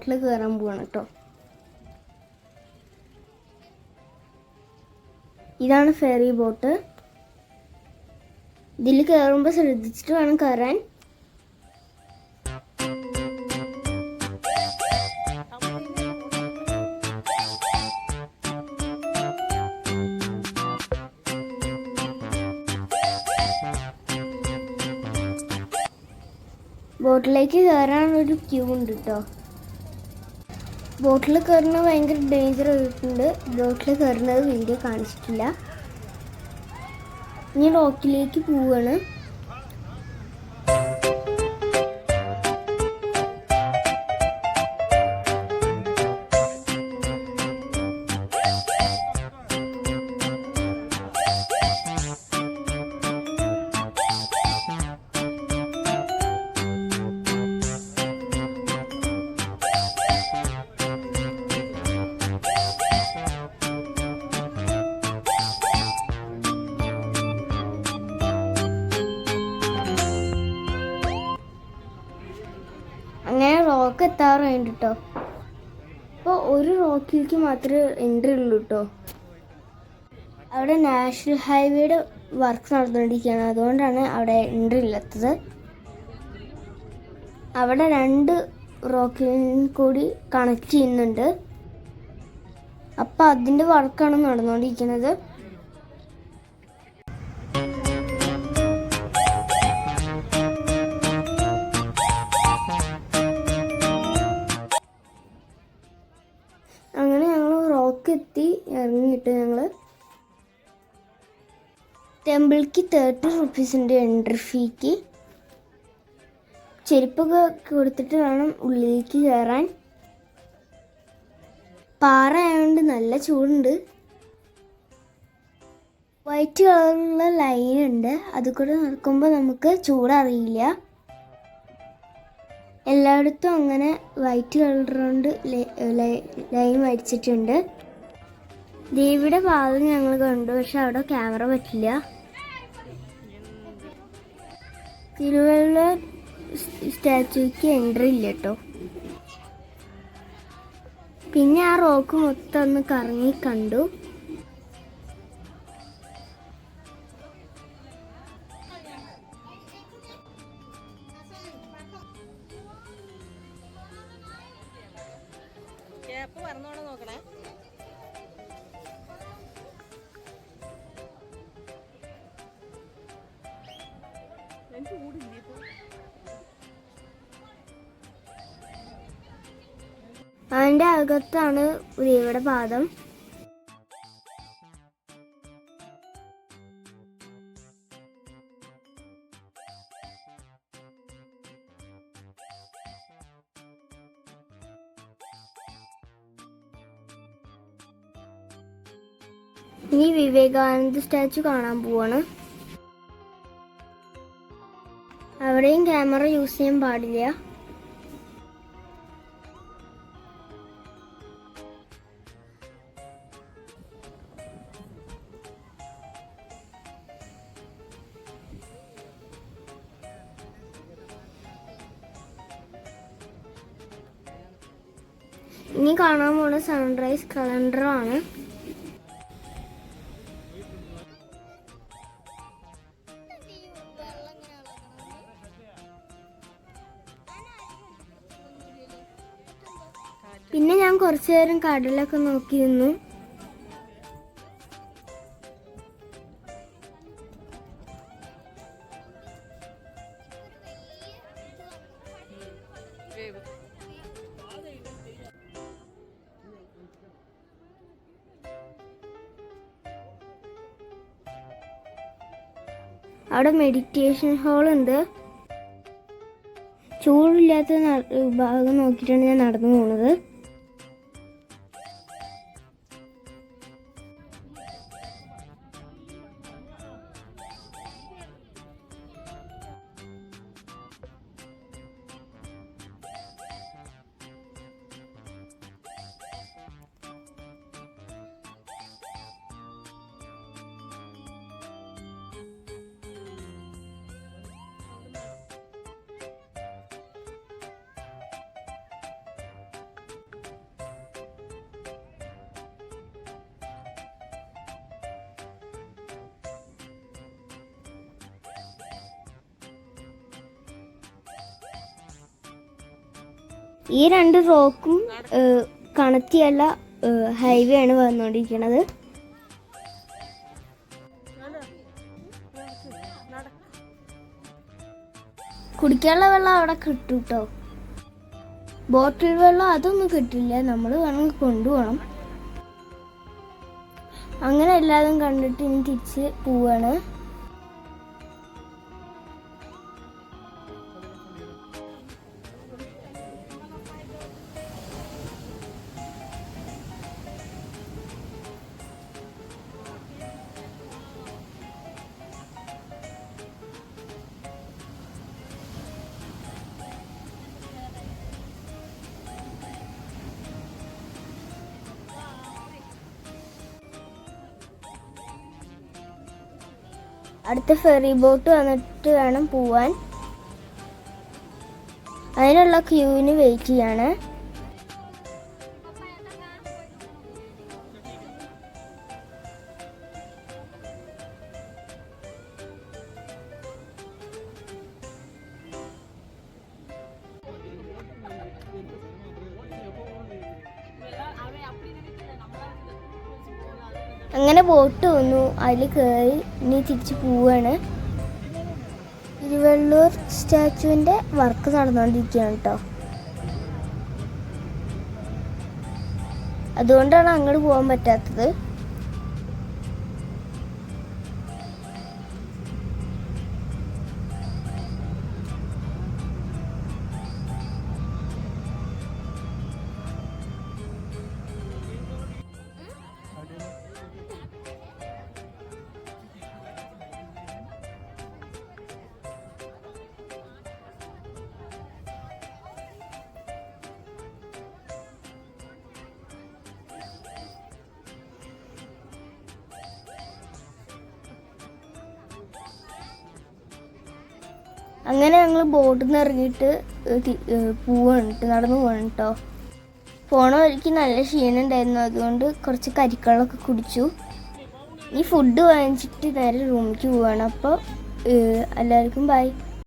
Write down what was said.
ബോട്ടിൽ കയറാൻ പോവാണ് കേട്ടോ. ഇതാണ് ഫെറി ബോട്ട്. ഇതിൽ കയറുമ്പോൾ ശ്രദ്ധിച്ചിട്ട് വേണം കയറാൻ. ബോട്ടിലേക്ക് കയറാനൊരു ക്യൂ ഉണ്ട് കേട്ടോ. ബോട്ടിൽ കയറുന്നത് ഭയങ്കര ഡേഞ്ചർ ആയിട്ടുണ്ട്. ബോട്ടിൽ കയറുന്നത് വീഡിയോ കാണിച്ചിട്ടില്ല. ഇനി റോക്കിലേക്ക് പോവാണ്. അങ്ങനെ റോക്ക് എത്താറായിട്ട് കേട്ടോ. അപ്പോൾ ഒരു റോക്കിലേക്ക് മാത്രമേ എൻട്രി ഉള്ളൂ കേട്ടോ. അവിടെ നാഷണൽ ഹൈവേയുടെ വർക്ക് നടന്നുകൊണ്ടിരിക്കുകയാണ്, അതുകൊണ്ടാണ് അവിടെ എൻട്രി ഇല്ലാത്തത്. അവിടെ 2 റോക്കിൽ കൂടി കണക്ട് ചെയ്യുന്നുണ്ട്. അപ്പോൾ അതിൻ്റെ വർക്കാണ് നടന്നുകൊണ്ടിരിക്കുന്നത്. അങ്ങനെ ഞങ്ങൾ റോക്കെത്തി ഇറങ്ങിയിട്ട് ഞങ്ങൾ ടെമ്പിൾക്ക് 30 റുപ്പീസിൻ്റെ എൻട്രി ഫീക്ക്. ചെരുപ്പൊക്കെ കൊടുത്തിട്ട് വേണം ഉള്ളിലേക്ക് കയറാൻ. പാറ ആയതുകൊണ്ട് നല്ല ചൂടുണ്ട്. വൈറ്റ് കളറുള്ള ലൈനുണ്ട്, അത് കൂടെ നടക്കുമ്പോൾ നമുക്ക് ചൂടറിയില്ല. എല്ലായിടത്തും അങ്ങനെ വൈറ്റ് കളർ കൊണ്ട് ലൈൻ വരച്ചിട്ടുണ്ട്. ദേവിയുടെ പാദം ഞങ്ങൾ കണ്ടു, പക്ഷെ അവിടെ ക്യാമറ പറ്റില്ല. തിരുവല്ല സ്റ്റാച്യൂക്ക് എൻട്രി ഇല്ല കേട്ടോ. പിന്നെ ആ റോക്ക് മൊത്തം ഒന്ന് കറങ്ങി കണ്ടു. നോക്കണേ. അതിൻ്റെ അകത്താണ് ദേവിയുടെ പാദം. ഇനി വിവേകാനന്ദ സ്റ്റാച്ചു കാണാൻ പോവാണ്. അവിടെയും ക്യാമറ യൂസ് ചെയ്യാൻ പാടില്ല. ഇനി കാണാൻ പോണ സൺറൈസ് കലണ്ടറാണ്. പിന്നെ ഞാൻ കുറച്ചു നേരം കടലൊക്കെ നോക്കി നിന്നു. അവിടെ മെഡിറ്റേഷൻ ഹാളുണ്ട്. ചൂടില്ലാത്ത ഭാഗം നോക്കിയിട്ടാണ് ഞാൻ നടന്നു പോകുന്നത്. ഈ 2 റോക്കും കണക്റ്റിയുള്ള ഹൈവേ ആണ് വന്നുകൊണ്ടിരിക്കുന്നത്. കുടിക്കാനുള്ള വെള്ളം അവിടെ കിട്ടും കേട്ടോ. ബോട്ടിൽ വെള്ളം അതൊന്നും കിട്ടില്ല, നമ്മൾ വേണമെങ്കിൽ കൊണ്ടുപോകണം. അങ്ങനെ എല്ലാതും കണ്ടിട്ട് ഇനി തിരിച്ച് പോവാണ്. അടുത്ത ഫെറി ബോട്ട് വന്നിട്ട് വേണം പോവാൻ. അതിനുള്ള ക്യൂവിന് വെയിറ്റ് ചെയ്യാണ്. അങ്ങനെ ബോട്ട് വന്നു, അതിൽ കയറി ഇനി തിരിച്ച് പോവാണ്. തിരുവള്ളൂർ സ്റ്റാച്ചുവിൻ്റെ വർക്ക് നടന്നുകൊണ്ടിരിക്കുകയാണ് കേട്ടോ. അതുകൊണ്ടാണ് അങ്ങോട്ട് പോകാൻ പറ്റാത്തത്. അങ്ങനെ ഞങ്ങൾ ബോട്ടിൽ നിന്ന് ഇറങ്ങിയിട്ട് നടന്നു പോവാണ് കേട്ടോ. പോണ വഴിക്ക് നല്ല ക്ഷീണം ഉണ്ടായിരുന്നു, അതുകൊണ്ട് കുറച്ച് കരിക്കളൊക്കെ കുടിച്ചു. ഈ ഫുഡ് വാങ്ങിച്ചിട്ട് നേരെ റൂമിലേക്ക് പോവാണ്. അപ്പോൾ എല്ലാവർക്കും ബൈ.